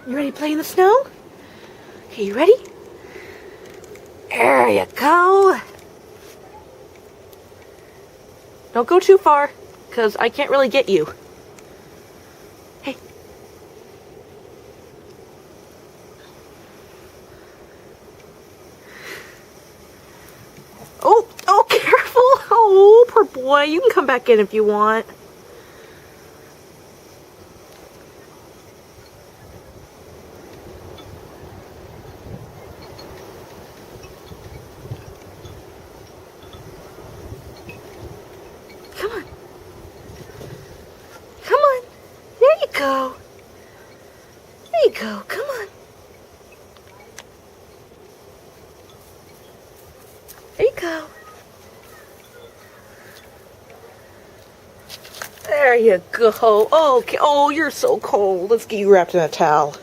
You ready to play in the snow? Okay, you ready? There you go. Don't go too far, because I can't really get you. Hey. Oh, careful. Oh, poor boy. You can come back in if you want. Come on. Come on. There you go. There you go. Come on. There you go. There you go. Okay. Oh, you're so cold. Let's get you wrapped in a towel.